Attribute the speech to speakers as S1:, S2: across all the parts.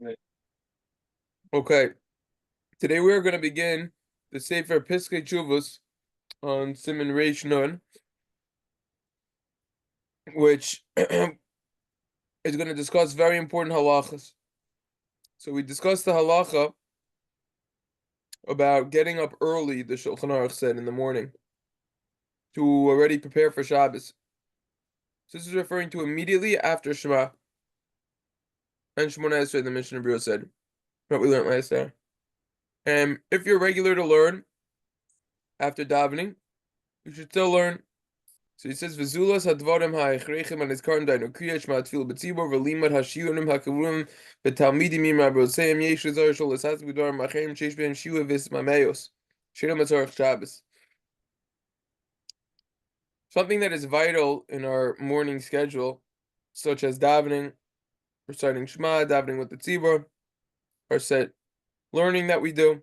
S1: Okay, today we are going to begin the Sefer Piskay Teshuvos on Siman Reish Nun, which is going to discuss very important halachas. So we discussed the halacha about getting up early, the Shulchan Aruch said, in the morning to already prepare for Shabbos. So this is referring to immediately after Shema. And Shemona Esrei, the Mishnah Berurah said, what we learned last time. And if you're regular to learn after davening, you should still learn. So he says, "V'zulas hadvarim ha'echrechim an izkarim dainu kriya shema tefillah b'tzibur v'limad ha'shiyurim ha'kavurim v'talmidim im rabroseim yesh l'zor shol l'satz b'dvarim acherim sheish b'hem shiva v'ismameos shirim atzorach Shabbos." Something that is vital in our morning schedule, such as davening, reciting Shema, davening with the tzibur, or set learning that we do.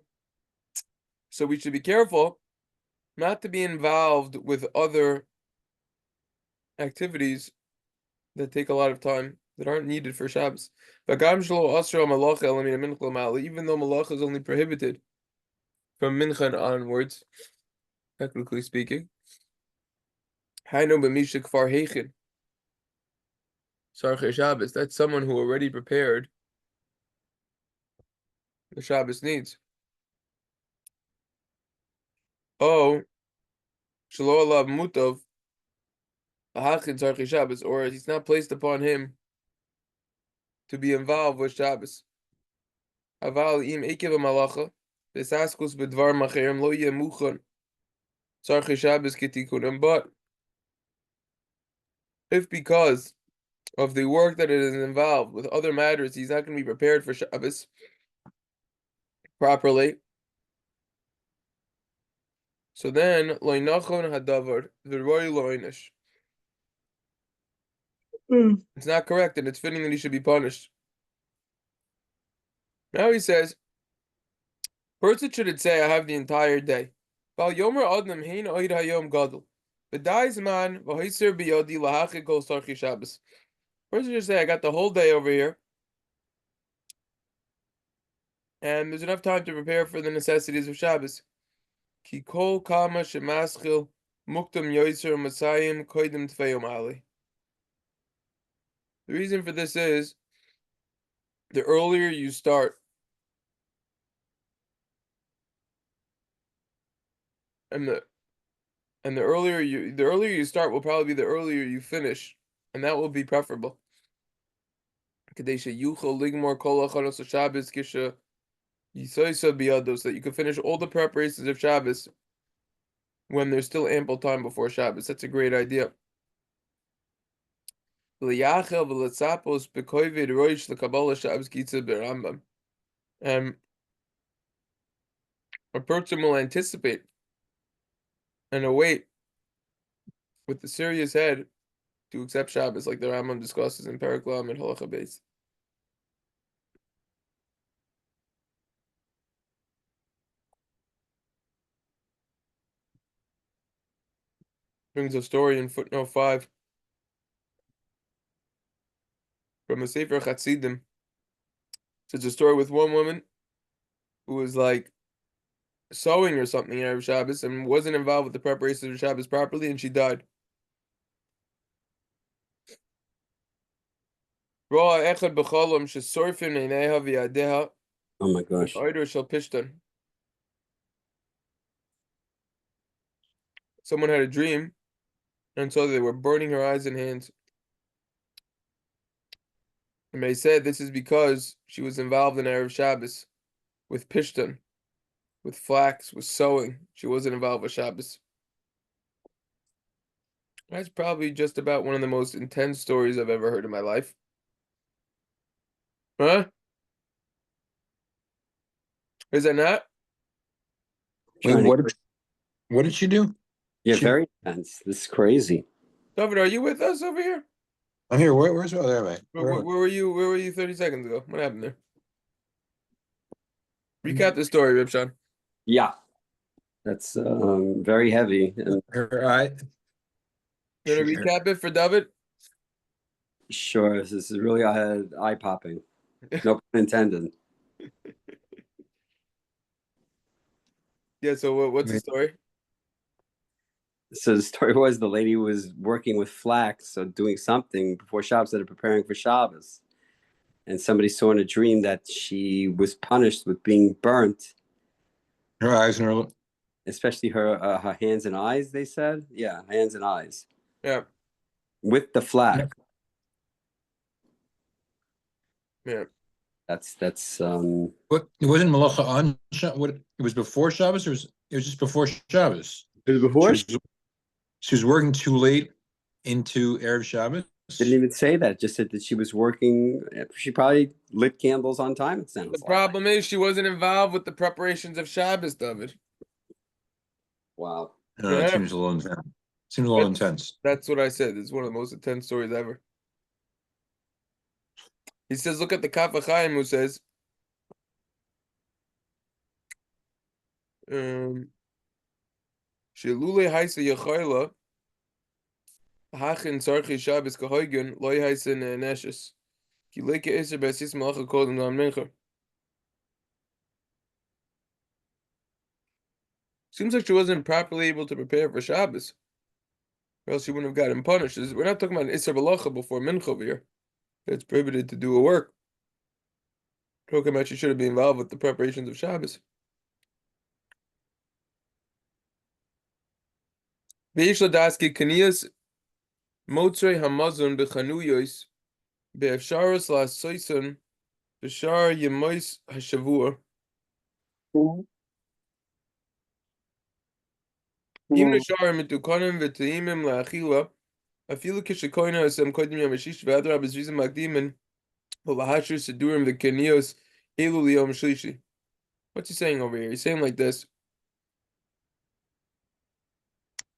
S1: So we should be careful not to be involved with other activities that take a lot of time that aren't needed for Shabbos. Even though malacha is only prohibited from mincha onwards, technically speaking. That's someone who already prepared the Shabbos needs. Oh, shelo alav mutav, Shabbos, or it's not placed upon him to be involved with Shabbos. Aval im ekev malacha, desaskus bedvar macherim lo yemuchon tzarchei Shabbos ketikunim. But if because of the work that it is involved with other matters, he's not going to be prepared for Shabbos properly, so then loinachon hadavar v'roi loinish. It's not correct, and it's fitting that he should be punished. Now he says, first it should say, I have the entire day. Val yomer adnam hein oid hayom gadol. V'dai's man v'hoiser biyodi lahachik kol sarchi Shabbos. First it should say, I got the whole day over here, and there's enough time to prepare for the necessities of Shabbos. Ki kol kama shemaschil muktam yoiser masayim koidim tfeyom ali. The reason for this is, the earlier you start, and the earlier you start will probably be the earlier you finish, and that will be preferable. So that you can finish all the preparations of Shabbos when there's still ample time before Shabbos. That's a great idea. A person will anticipate and await with the serious head to accept Shabbos, like the Rambam discusses in Paraklam and Halacha Beis. Brings a story in footnote 5 from a Sefer Chassidim. It's a story with one woman who was like sewing or something in Erev Shabbos and wasn't involved with the preparations of Shabbos properly, and she died. Oh
S2: my gosh.
S1: Someone had a dream, and so they were burning her eyes and hands. And they said this is because she was involved in Erev Shabbos with Pishtan, with flax, with sewing. She wasn't involved with Shabbos. That's probably just about one of the most intense stories I've ever heard in my life. Huh? Is that not?
S3: Wait, what did she do?
S2: Yeah, very intense. This is crazy.
S1: David, are you with us over here?
S3: I'm here. Where's there, am I?
S1: Where were you? Where were you 30 seconds ago? What happened there? Recap the story, Ripshan.
S2: Yeah, that's very heavy. And
S3: Her eye.
S1: You want to recap it for David?
S2: sure, this is really eye popping. No pun intended.
S1: Yeah, so what's the
S3: Wait,
S1: story?
S2: So the story was the lady was working with flax, so doing something before Shabbos, that are preparing for Shabbos. And somebody saw in a dream that she was punished with being burnt,
S3: her eyes and her.
S2: especially her hands and eyes. They said, yeah, hands and eyes
S1: Yeah,
S2: with the flax.
S1: yeah.
S2: That's.
S3: What it wasn't Malacha on what it was before Shabbos, or it was just before Shabbos.
S2: It was
S3: She
S2: before.
S3: was working too late into Erev Shabbos.
S2: Didn't even say that. Just said that she was working. She probably lit candles on time. It
S1: The
S2: sounds like.
S1: problem is she wasn't involved with the preparations of Shabbos, David.
S2: Wow.
S3: It
S1: Yeah,
S3: seems a little intense. Seems a little
S1: that's
S3: intense.
S1: that's what I said. It's one of the most intense stories ever. He says, look at the Kaf HaChaim who says, Shelule haisa yachayla hachin sarchi Shabbos kahoygun loy haisa neshes ki leke eser besis malacha kodem lam mincha. Seems like she wasn't properly able to prepare for Shabbos, or else she wouldn't have gotten punished. We're not talking about an Isser Balacha before Mincha over here. It's prohibited to do a work. Talking about she should have been involved with the preparations of Shabbos. Veish ladaski kaniyas motzrei hamazon bechanuyos be'efsharos la'soison b'shar yemois hashavua. Even a shar mitukanim v'teimim la'achila afilu kishakoina asem kodim yamashish v'adrab bezrizim magdimin v'lahashir sedurim v'keniyos elu liyom shlishi. What's he saying over here? He's saying like this.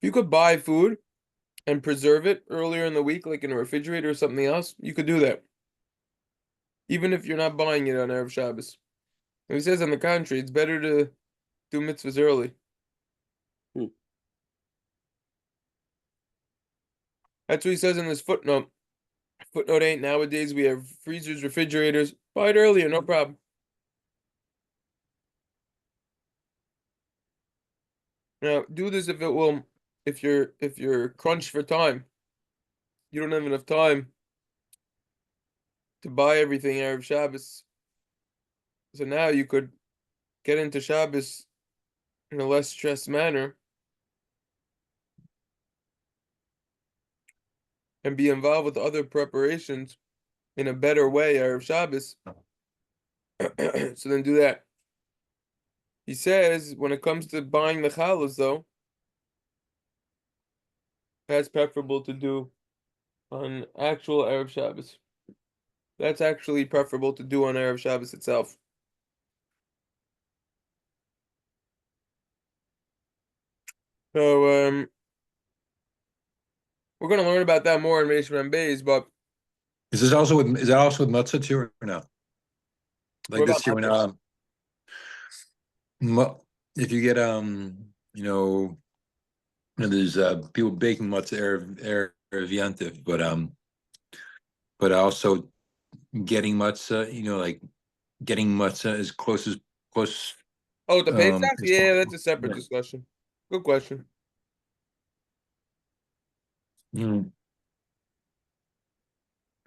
S1: If you could buy food and preserve it earlier in the week, like in a refrigerator or something else, you could do that. Even if you're not buying it on Erev Shabbos. And he says on the contrary, it's better to do mitzvahs early.
S2: Hmm.
S1: That's what he says in this footnote. Footnote 8, nowadays we have freezers, refrigerators. Buy it earlier, no problem. Now, do this if you're crunched for time. You don't have enough time to buy everything Erev Shabbos. So now you could get into Shabbos in a less stressed manner and be involved with other preparations in a better way Erev Shabbos. So then do that. He says when it comes to buying the challahs, though, that's preferable to do on actual Erev Shabbos. That's actually preferable to do on Erev Shabbos itself. So we're gonna learn about that more in Reish Beis, but
S3: Is that also with matzah too, or no?
S1: what
S3: Like
S1: about
S3: this year when
S1: matzah?
S3: if you get there's people baking matzah Erev Yantif, but also getting matzah, like getting matzah as close
S1: Oh, the Pesach?
S3: as
S1: Yeah, that's
S3: possible.
S1: a separate
S3: Yeah.
S1: discussion. Good question.
S3: Mm.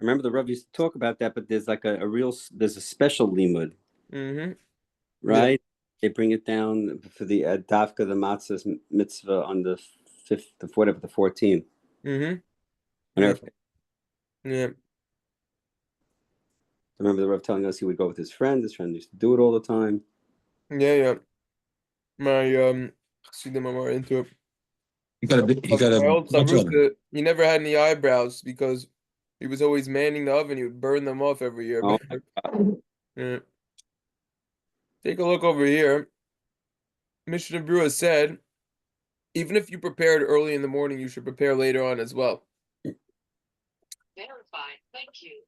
S2: I remember the Rav used to talk about that, but there's like there's a special limud,
S1: Mm-hmm. Yeah.
S2: right? They bring it down for the dafka, the matzah's mitzvah on the 5th, whatever, the 14th.
S1: Mm-hmm.
S2: I
S1: Yeah.
S2: never,
S1: Yeah.
S2: I remember the Rav telling us he would go with his friend. His friend used to do it all the time.
S1: Yeah, yeah. My Chassidim are more into it.
S3: You got
S1: My
S3: a
S1: old Chavruta, he never had any eyebrows because he was always manning the oven. He would burn them off every year.
S2: Oh my God.
S1: Yeah. Take a look over here. Mishnah Brewer said, even if you prepared early in the morning, you should prepare later on as well.
S4: Verified. Thank you.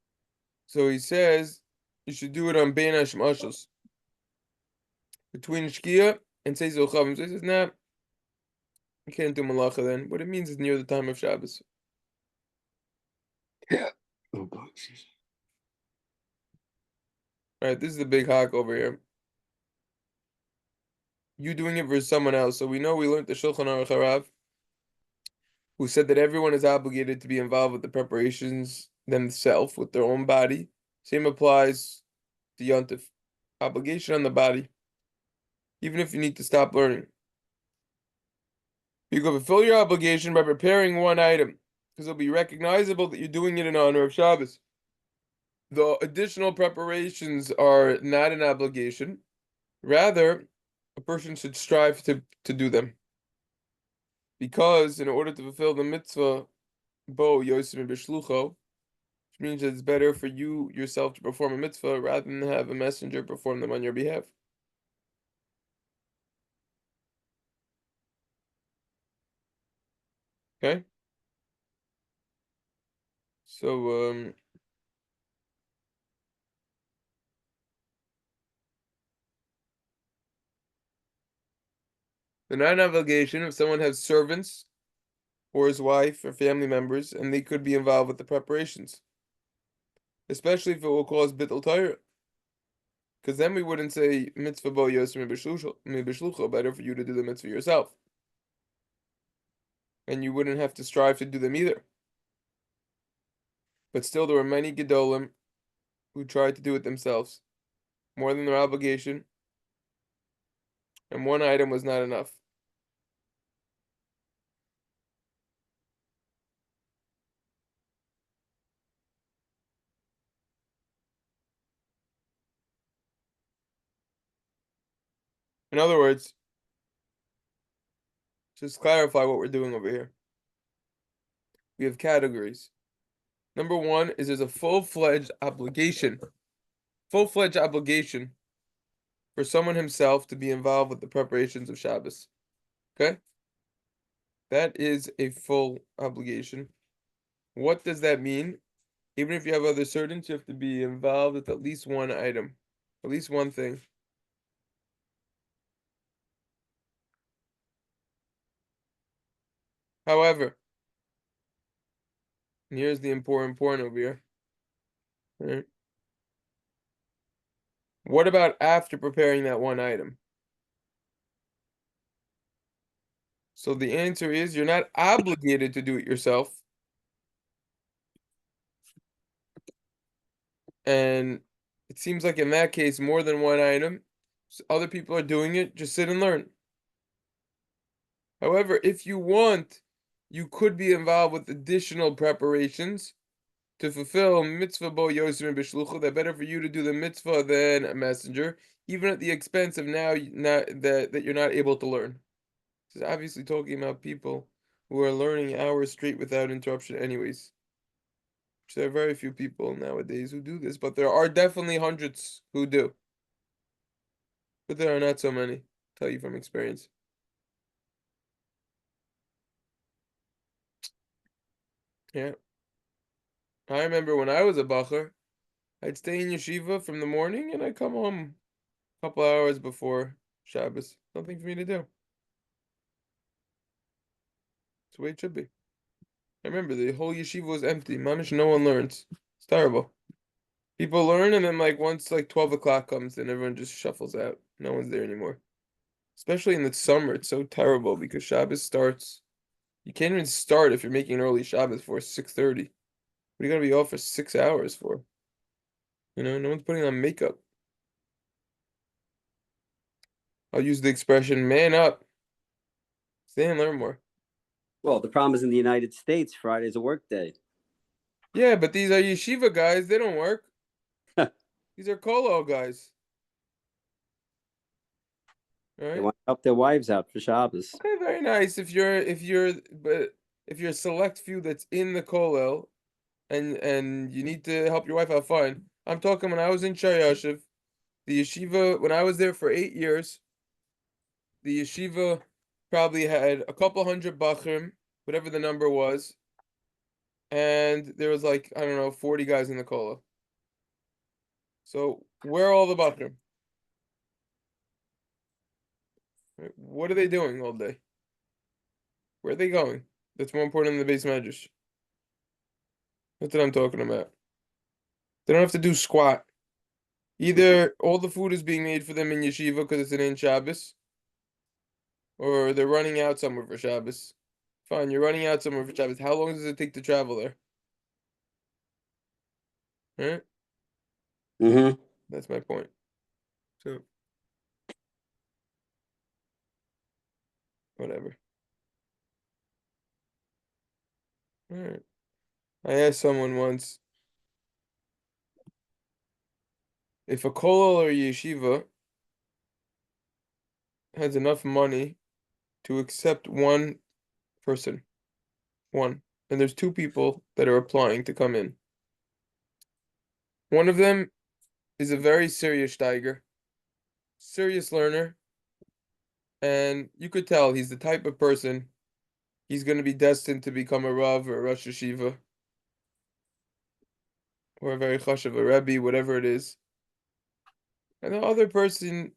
S1: So he says you should do it on Bein Hashmashos. Between Shkia and Seiz Chavim. So he says, nah, you can't do Malacha then. What it means is near the time of Shabbos.
S2: Yeah. Oh, God.
S1: All right, this is the big hawk over here. You doing it for someone else. So we know we learned the Shulchan Aruch Harav, who said that everyone is obligated to be involved with the preparations themselves with their own body. Same applies to Yontif. Obligation on the body, even if you need to stop learning. You can fulfill your obligation by preparing one item, because it'll be recognizable that you're doing it in honor of Shabbos. The additional preparations are not an obligation. Rather, a person should strive to do them. Because in order to fulfill the mitzvah, bo yosim b'shlucho, which means that it's better for you yourself to perform a mitzvah rather than have a messenger perform them on your behalf. Okay? So, the non-obligation, if someone has servants or his wife or family members, and they could be involved with the preparations, especially if it will cause bittul Torah. Because then we wouldn't say mitzvah bo yosim b'shlucho, better for you to do the mitzvah yourself. And you wouldn't have to strive to do them either. But still, there were many gedolim who tried to do it themselves, more than their obligation, and one item was not enough. In other words, just clarify what we're doing over here. We have categories. Number one is there's a full-fledged obligation for someone himself to be involved with the preparations of Shabbos. Okay? That is a full obligation. What does that mean? Even if you have other servants, you have to be involved with at least one item, at least one thing. However, and here's the important point over here. Right? What about after preparing that one item? So the answer is you're not obligated to do it yourself. And it seems like in that case, more than one item, other people are doing it, just sit and learn. However, if you want, you could be involved with additional preparations to fulfill mitzvah bo yosim b'shlucha. That better for you to do the mitzvah than a messenger, even at the expense of now not that you're not able to learn. This is obviously talking about people who are learning hours straight without interruption, anyways. Which there are very few people nowadays who do this, but there are definitely hundreds who do. But there are not so many, tell you from experience. Yeah. I remember when I was a bacher, I'd stay in yeshiva from the morning and I'd come home a couple hours before Shabbos. Nothing for me to do. It's the way it should be. I remember the whole yeshiva was empty. Mamish, no one learns. It's terrible. People learn and then once 12 o'clock comes, then everyone just shuffles out. No one's there anymore. Especially in the summer, it's so terrible because Shabbos starts. You can't even start if you're making an early Shabbos for 6:30. What are you gonna be off for 6 hours for? No one's putting on makeup. I'll use the expression "man up." Stay and learn more.
S2: Well, the problem is in the United States, Friday is a work day.
S1: Yeah, but these are yeshiva guys. They don't work. These are kolo guys. All
S2: They
S1: right.
S2: want to help their wives out for Shabbos.
S1: Okay, very nice. If you're a select few that's in the kollel, and you need to help your wife have fun. I'm talking when I was in Shayashiv, the yeshiva when I was there for 8 years. The yeshiva probably had a couple hundred bachrim, whatever the number was, and there was I don't know, 40 guys in the kollel. So where are all the bachrim? Right? What are they doing all day? Where are they going? That's more important than the base medrash. That's what I'm talking about. They don't have to do squat. Either all the food is being made for them in yeshiva because it's an in Shabbos, or they're running out somewhere for Shabbos. Fine, you're running out somewhere for Shabbos. How long does it take to travel there? Right?
S2: Mm-hmm.
S1: That's my point. So, whatever. All right. I asked someone once if a kollel or yeshiva has enough money to accept one person, one, and there's two people that are applying to come in. One of them is a very serious steiger, serious learner, and you could tell he's the type of person he's going to be destined to become a rav or a rosh yeshiva or a very chashav, a rebbe, whatever it is. And the other person,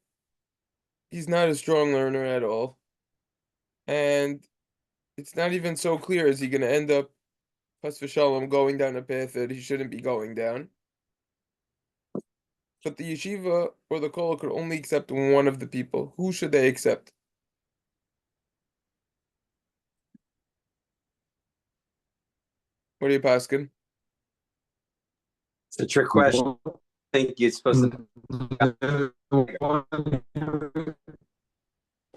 S1: he's not a strong learner at all, and it's not even so clear is he going to end up chas v'shalom going down a path that he shouldn't be going down. But the yeshiva or the kollel could only accept one of the people. Who should they accept? What are you paskin?
S2: It's a trick question. I think you're supposed to.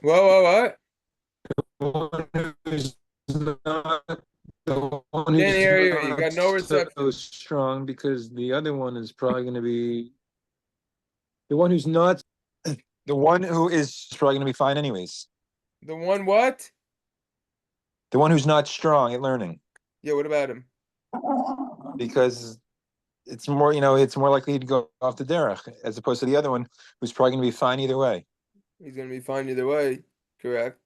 S1: What? Can't hear you. You got no reception.
S3: So strong because the other one is probably going to be the one who's not. The one who is probably going to be fine anyways.
S1: The one what?
S3: The one who's not strong at learning
S1: Yeah, what about him?
S3: because it's more, it's more likely to go off the derech as opposed to the other one who's probably going to be fine either way.
S1: He's gonna be fine either way, correct?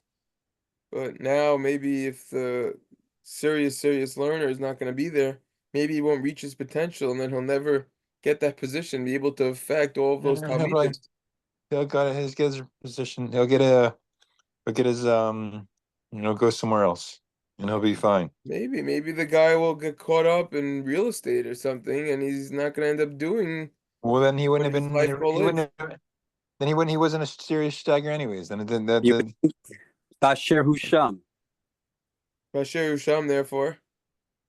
S1: But now maybe if the serious learner is not gonna be there, maybe he won't reach his potential, and then he'll never get that position, be able to affect all of those talmidim.
S3: He'll get his position. He'll get his go somewhere else, and he'll be fine.
S1: Maybe the guy will get caught up in real estate or something, and he's not gonna end up doing
S3: Well, then he
S1: what
S3: wouldn't have
S1: his
S3: been.
S1: life goal is.
S3: Then he wasn't a serious stagger anyways. Then
S2: Basher Husham.
S1: Basher Usham, therefore.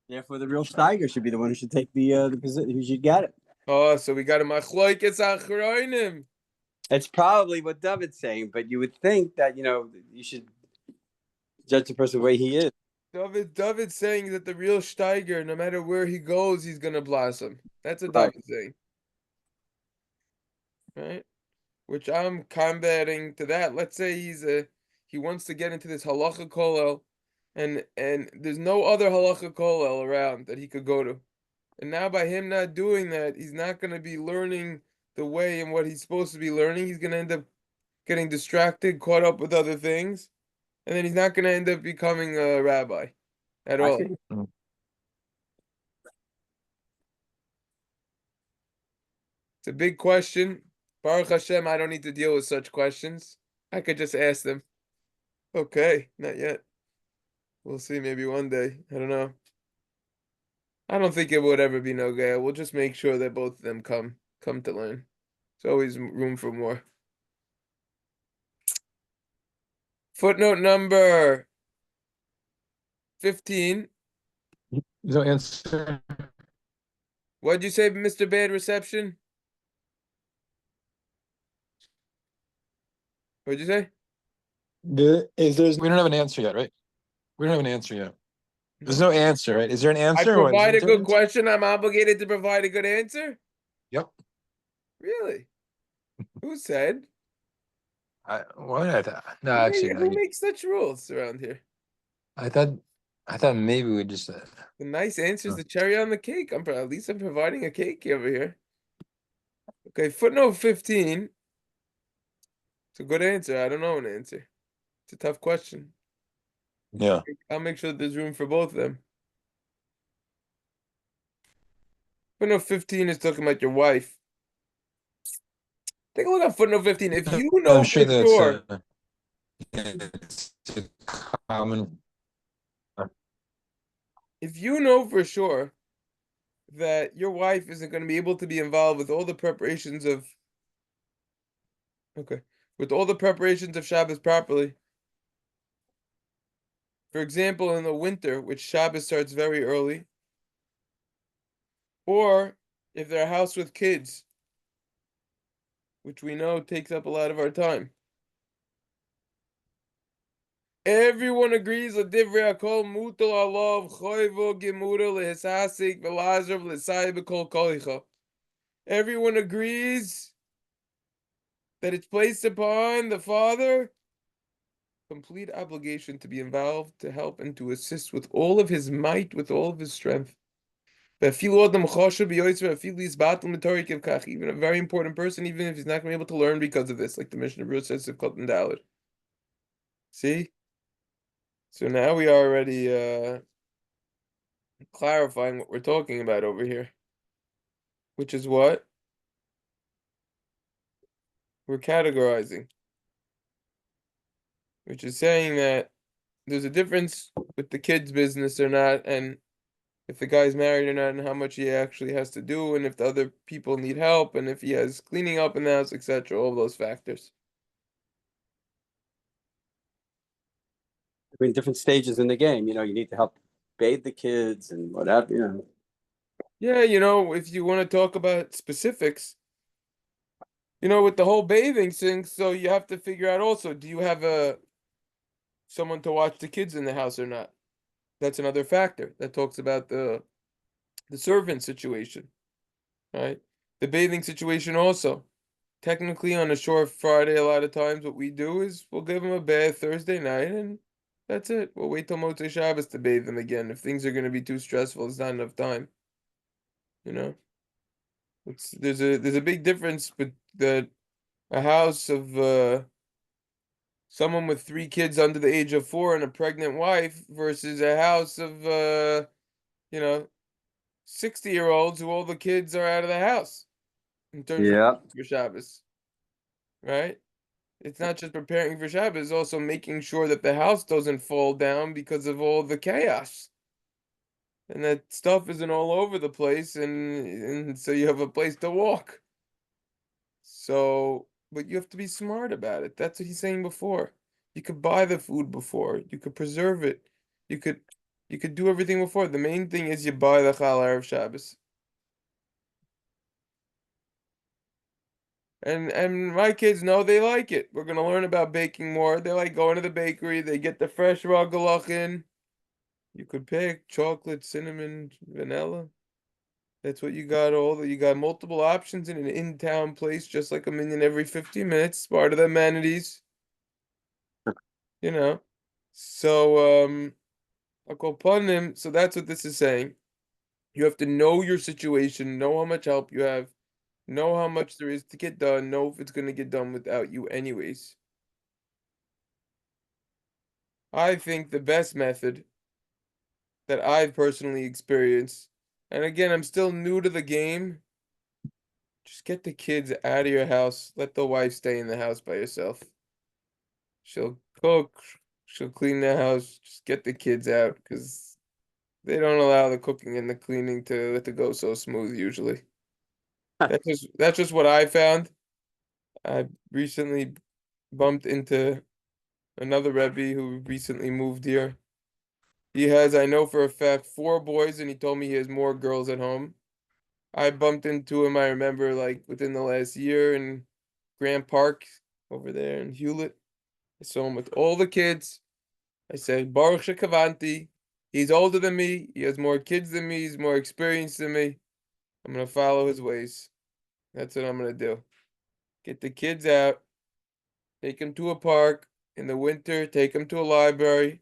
S2: Therefore, the real Steiger should be the one who should take the position. Who should get it?
S1: Oh, so we got a machloikes achroinim.
S2: It's probably what David's saying, but you would think that you should judge the person the way he is.
S1: David's saying that the real Steiger, no matter where he goes, he's gonna blossom. That's what
S2: Right.
S1: David's saying. Right? Which I'm combating to that. Let's say he wants to get into this halacha kollel, and there's no other halacha kollel around that he could go to. And now by him not doing that, he's not gonna be learning the way and what he's supposed to be learning. He's gonna end up getting distracted, caught up with other things, and then he's not gonna end up becoming a rabbi at all. It's a big question. Baruch Hashem, I don't need to deal with such questions. I could just ask them. Okay, not yet. We'll see, maybe one day. I don't know. I don't think it would ever be no gay. We'll just make sure that both of them come to learn. There's always room for more. Footnote number 15.
S3: No answer.
S1: What'd you say, Mr. Bad Reception? What'd you say?
S3: We don't have an answer yet, right? We don't have an answer yet. There's no answer, right? Is there an answer?
S1: I provide a good question. I'm obligated to provide a good answer.
S3: Yep.
S1: Really? Who said?
S3: No, actually,
S1: Who makes such rules around here?
S3: I thought maybe we just.
S1: The nice answer is the cherry on the cake. At least I'm providing a cake over here. Okay, footnote 15. It's a good answer. I don't know an answer. It's a tough question.
S3: Yeah.
S1: I'll make sure that there's room for both of them. Footnote 15 is talking about your wife. Take a look at footnote 15. If you know
S3: I'm sure
S1: for
S3: that's
S1: sure,
S3: it's a common.
S1: if you know for sure that your wife isn't going to be able to be involved with all the preparations of Okay. With all the preparations of Shabbos properly. For example, in the winter, which Shabbos starts very early, or if they're a house with kids, which we know takes up a lot of our time. Everyone agrees that divrei hakol mutal alav choivo gemura lehesasik velazar v'lesai b'kol kolicha. Everyone agrees that it's placed upon the father complete obligation to be involved, to help, and to assist with all of his might, with all of his strength. Even a very important person, even if he's not going to be able to learn because of this, like the Mishnah Berurah says of Kotan Daled. See? So now we are already clarifying what we're talking about over here. Which is what? We're categorizing. Which is saying that there's a difference with the kid's business or not, and if the guy's married or not, and how much he actually has to do, and if the other people need help, and if he has cleaning up in the house, etc. All those factors.
S2: I mean, different stages in the game. You need to help bathe the kids and whatever.
S1: Yeah, if you want to talk about specifics, with the whole bathing thing, so you have to figure out also, do you have someone to watch the kids in the house or not? That's another factor that talks about the servant situation, right? The bathing situation also. Technically, on a short Friday, a lot of times what we do is we'll give them a bath Thursday night, and that's it. We'll wait till Motzei Shabbos to bathe them again. If things are going to be too stressful, it's not enough time. There's a big difference with a house of someone with 3 kids under the age of 4 and a pregnant wife versus a house of 60-year-olds who all the kids are out of the house in terms of
S2: Yeah.
S1: for Shabbos, right? It's not just preparing for Shabbos, it's also making sure that the house doesn't fall down because of all the chaos. And that stuff isn't all over the place, and so you have a place to walk. So, but you have to be smart about it. That's what he's saying before. You could buy the food before. You could preserve it. You could do everything before. The main thing is you buy the Chal Erev Shabbos. And my kids know they like it. We're gonna learn about baking more. They like going to the bakery. They get the fresh raw galachin. You could pick chocolate, cinnamon, vanilla. That's what you got. You got multiple options in an in-town place, just like a minion every 15 minutes. Part of the amenities, you know. So I'll call upon him. So that's what this is saying. You have to know your situation, know how much help you have, know how much there is to get done, know if it's gonna get done without you anyways. I think the best method that I've personally experienced, and again, I'm still new to the game, just get the kids out of your house. Let the wife stay in the house by herself. She'll cook, she'll clean the house. Just get the kids out because they don't allow the cooking and the cleaning to go so smooth usually. That's just what I found. I recently bumped into another Rebbe who recently moved here. He has, I know for a fact, 4 boys, and he told me he has more girls at home. I bumped into him, I remember, like within the last year in Grant Park over there in Hewlett. I saw him with all the kids. I said, Baruch Shekavanti. He's older than me. He has more kids than me. He's more experienced than me. I'm going to follow his ways. That's what I'm going to do. Get the kids out. Take them to a park. In the winter, take them to a library.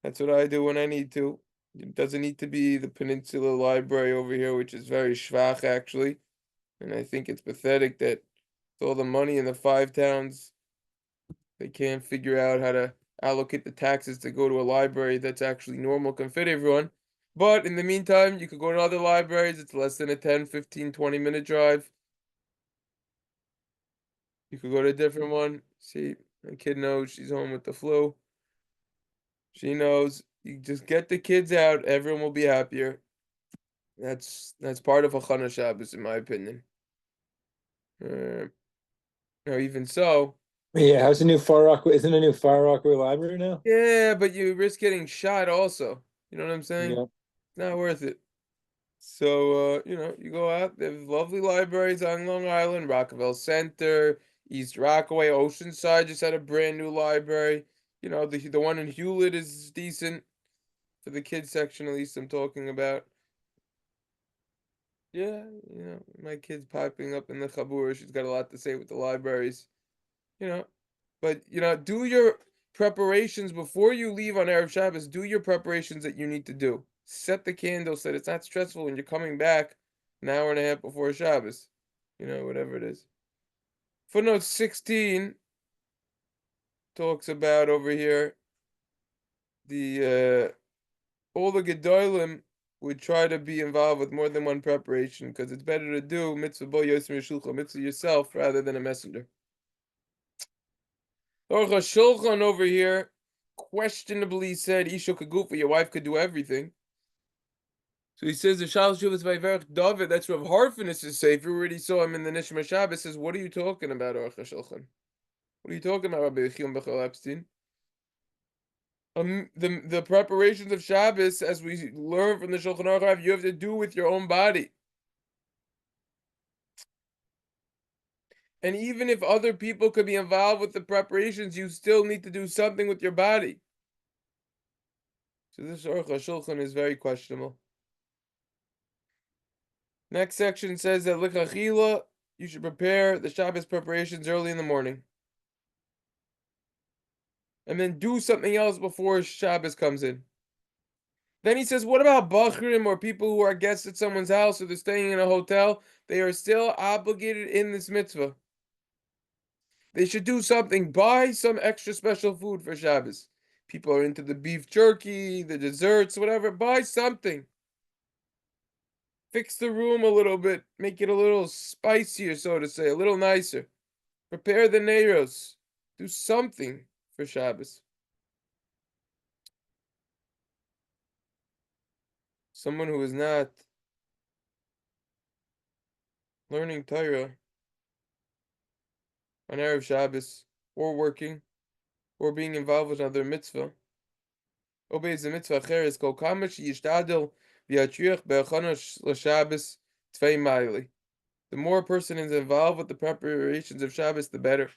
S1: That's what I do when I need to. It doesn't need to be the Peninsula Library over here, which is very schwach, actually. And I think it's pathetic that with all the money in the 5 towns, they can't figure out how to allocate the taxes to go to a library that's actually normal, can fit everyone. But in the meantime, you could go to other libraries. It's less than a 10, 15, 20-minute drive. You could go to a different one. See, my kid knows she's home with the flu. She knows. You just get the kids out, everyone will be happier. That's part of a Chana Shabbos, in my opinion. even so.
S3: Yeah, how's the new Far Rockaway? Isn't a new Far Rockaway library now?
S1: Yeah, but you risk getting shot also. You know what I'm saying?
S3: Yeah.
S1: It's not worth it. So, you go out, there's lovely libraries on Long Island, Rockaville Center, East Rockaway, Oceanside just had a brand new library. The one in Hewlett is decent for the kids section, at least I'm talking about. Yeah, my kid's piping up in the Chabur. She's got a lot to say with the libraries, you know. But, do your preparations before you leave on Erev Shabbos. Do your preparations that you need to do. Set the candle so that it's not stressful when you're coming back an hour and a half before Shabbos. Whatever it is. Footnote 16 talks about over here the all the Gedolim would try to be involved with more than one preparation because it's better to do mitzvah bo yosem yeshulcha, mitzvah yourself rather than a messenger. Aruch HaShulchan over here questionably said Isha Kagufa, your wife could do everything. So he says the Shal Shuvas Vayverach David, that's Rav Harfinus' Sefer. We already saw him in the Nishma Shabbos. Says, what are you talking about, Aruch HaShulchan? What are you talking about, Rabbi Yechiel Bechel Epstein? The preparations of Shabbos, as we learn from the Shulchan Aruch, you have to do with your own body. And even if other people could be involved with the preparations, you still need to do something with your body. So this Aruch HaShulchan is very questionable. Next section says that Lichachila, you should prepare the Shabbos preparations early in the morning. And then do something else before Shabbos comes in. Then he says, what about Bachrim or people who are guests at someone's house or they're staying in a hotel? They are still obligated in this mitzvah. They should do something. Buy some extra special food for Shabbos. People are into the beef jerky, the desserts, whatever. Buy something. Fix the room a little bit. Make it a little spicier, so to say, a little nicer. Prepare the neiros. Do something for Shabbos. Someone who is not learning Torah on Erev Shabbos, or working, or being involved with another mitzvah, obeys the mitzvah acheres kol kamash yishtadel v'yatriach be'achonos l'Shabbos tvei maili. The more a person is involved with the preparations of Shabbos, the better.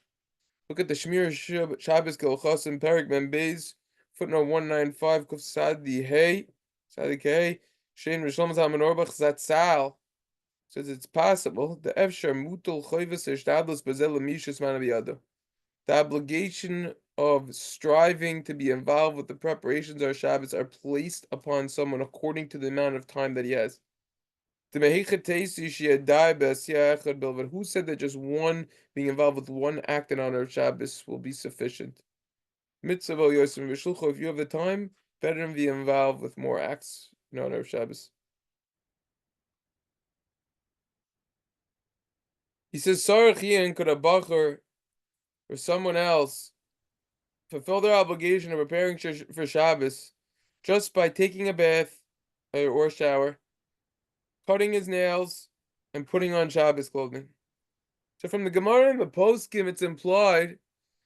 S1: Look at the Shmir Shabbos Kelchosim Perik Ben Beis, footnote 195, Kuf Sadi Hey, Shein Rishlam Zalman Orbach Zatzal says it's possible. The Efshar Mutal Choyvis Eshtadlos Bezel Mishus Manaviyado. The obligation of striving to be involved with the preparations of Shabbos are placed upon someone according to the amount of time that he has. Who said that just one being involved with one act in honor of Shabbos will be sufficient? Mitzvah Yosem V'Shulcha, if you have the time, better than be involved with more acts in honor of Shabbos. He says, Sarachian could a bacher or someone else fulfill their obligation of preparing for Shabbos just by taking a bath or shower, cutting his nails, and putting on Shabbos clothing. So from the Gemara and the Poskim, it's implied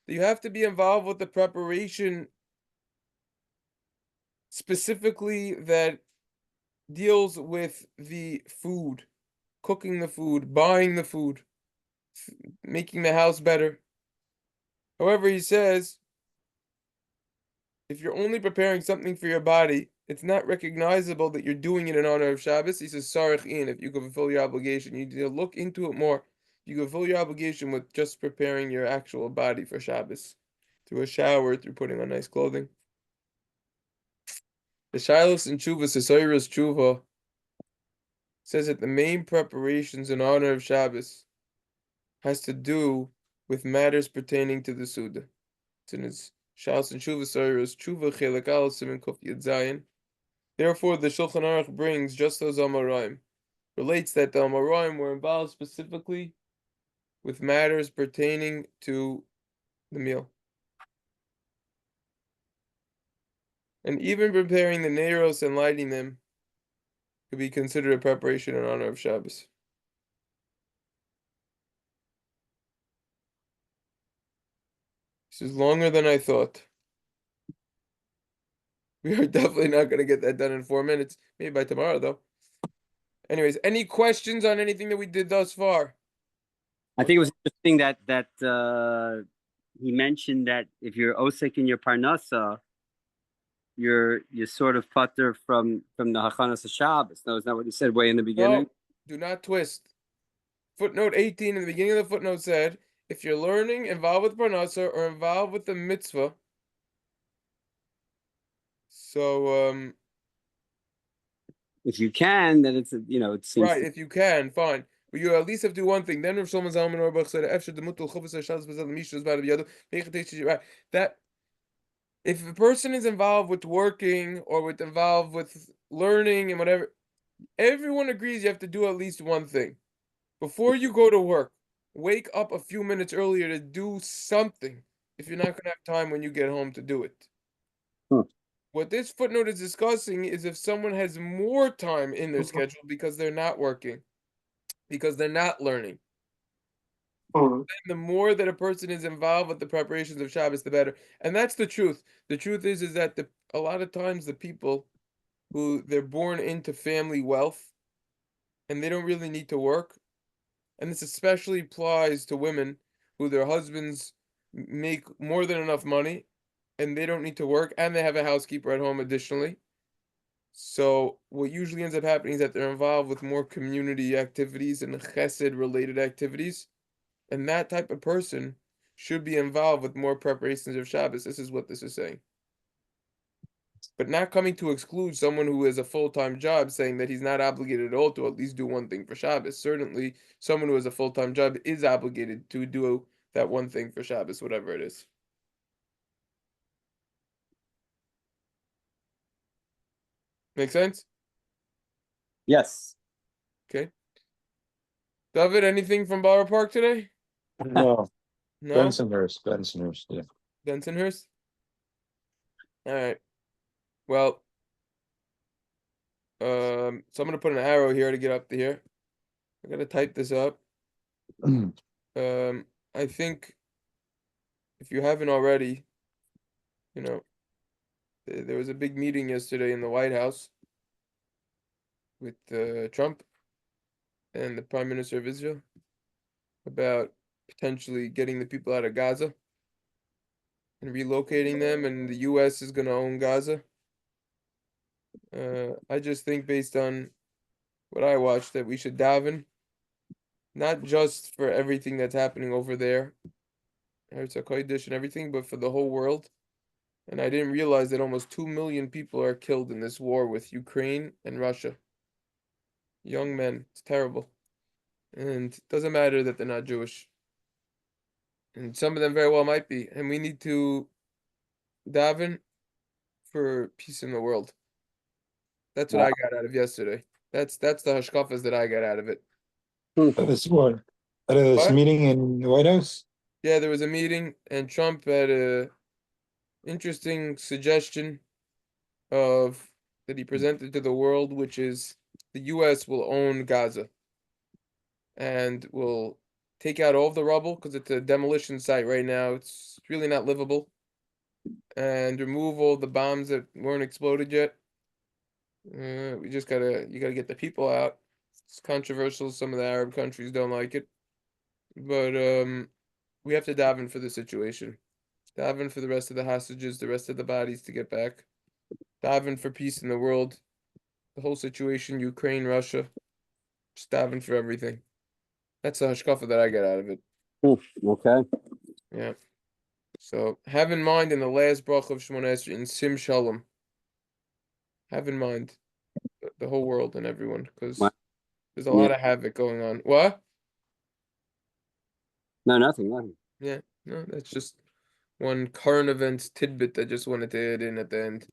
S1: that you have to be involved with the preparation specifically that deals with the food, cooking the food, buying the food, making the house better. However, he says, if you're only preparing something for your body, it's not recognizable that you're doing it in honor of Shabbos. He says, Sarich in, if you can fulfill your obligation, you need to look into it more. You can fulfill your obligation with just preparing your actual body for Shabbos, through a shower, through putting on nice clothing. The Shilos and Tshuva, Sesayras Tshuva, says that the main preparations in honor of Shabbos has to do with matters pertaining to the Suda. It's in his Shilos and Tshuva, Sesayras Tshuva, Chelak Al, Siman Kuf Yud Zayin. Therefore, the Shulchan Aruch brings just those Amoraim, relates that the Amoraim were involved specifically with matters pertaining to the meal. And even preparing the neiros and lighting them could be considered a preparation in honor of Shabbos. This is longer than I thought. We are definitely not going to get that done in 4 minutes. Maybe by tomorrow, though. Anyways, any questions on anything that we did thus far?
S2: I think it was interesting that he mentioned that if you're osik in your parnasa, you're sort of putter from the hachanas of Shabbos. No, is that what he said way in the beginning?
S1: No, do not twist. Footnote 18 in the beginning of the footnote said, if you're learning involved with parnasa or involved with the mitzvah, so
S2: If you can, then it's it seems
S1: right, if you can, fine. But you at least have to do one thing. Then Rav Shlomo Zalman Auerbach said, that if a person is involved with working or involved with learning and whatever, everyone agrees you have to do at least one thing. Before you go to work, wake up a few minutes earlier to do something if you're not going to have time when you get home to do it. What this footnote is discussing is if someone has more time in their schedule because they're not working, because they're not learning. Then the more that a person is involved with the preparations of Shabbos, the better. And that's the truth. The truth is that a lot of times the people who they're born into family wealth and they don't really need to work, and this especially applies to women who their husbands make more than enough money and they don't need to work and they have a housekeeper at home additionally. So what usually ends up happening is that they're involved with more community activities and chesed related activities. And that type of person should be involved with more preparations of Shabbos. This is what this is saying. But not coming to exclude someone who has a full-time job, saying that he's not obligated at all to at least do one thing for Shabbos. Certainly, someone who has a full-time job is obligated to do that one thing for Shabbos, whatever it is. Make sense?
S2: yes.
S1: Okay. David, anything from Bauer Park today?
S3: No,
S1: No?
S3: Bensonhurst, yeah.
S1: Bensonhurst? All right. Well, so I'm gonna put an arrow here to get up to here. I gotta type this up. I think if you haven't already, there was a big meeting yesterday in the White House with Trump and the Prime Minister of Israel about potentially getting the people out of Gaza and relocating them, and the U.S. is gonna own Gaza. I just think based on what I watched that we should daven, not just for everything that's happening over there, Eretz HaKodesh and everything, but for the whole world. And I didn't realize that almost 2 million people are killed in this war with Ukraine and Russia. Young men. It's terrible. And it doesn't matter that they're not Jewish. And some of them very well might be. And we need to daven for peace in the world. That's what I got out of yesterday. That's the hashkafas that I got out of it.
S3: That is what? At this
S1: What?
S3: meeting in the White House?
S1: Yeah, there was a meeting, and Trump had a interesting suggestion of that he presented to the world, which is the U.S. will own Gaza and will take out all of the rubble because it's a demolition site right now. It's really not livable, and remove all the bombs that weren't exploded yet. You gotta get the people out. It's controversial. Some of the Arab countries don't like it, but we have to daven for the situation. Daven for the rest of the hostages, the rest of the bodies to get back. Daven for peace in the world. The whole situation, Ukraine, Russia. Just daven for everything. That's the hashkafa that I got out of it.
S2: Okay.
S1: Yeah. So have in mind in the last bracha of Shemona Esrei in Sim Shalom. Have in mind the whole world and everyone, because there's a lot of havoc going on. What?
S2: No, nothing.
S1: Yeah. No, that's just one current events tidbit I just wanted to add in at the end.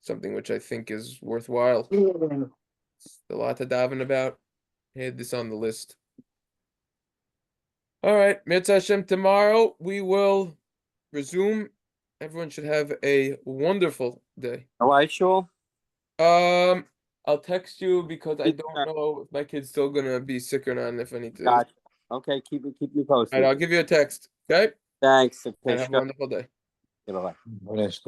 S1: Something which I think is worthwhile. It's a lot to daven about. I had this on the list. All right, Mitzvah Hashem. Tomorrow we will resume. Everyone should have a wonderful day.
S2: All right, sure.
S1: I'll text you because I don't know if my kid's still gonna be sick or not, and if I need to.
S2: Gotcha. Okay, keep me posted.
S1: All right, I'll give you a text. Okay.
S2: Thanks.
S1: and have a wonderful day.
S3: What else?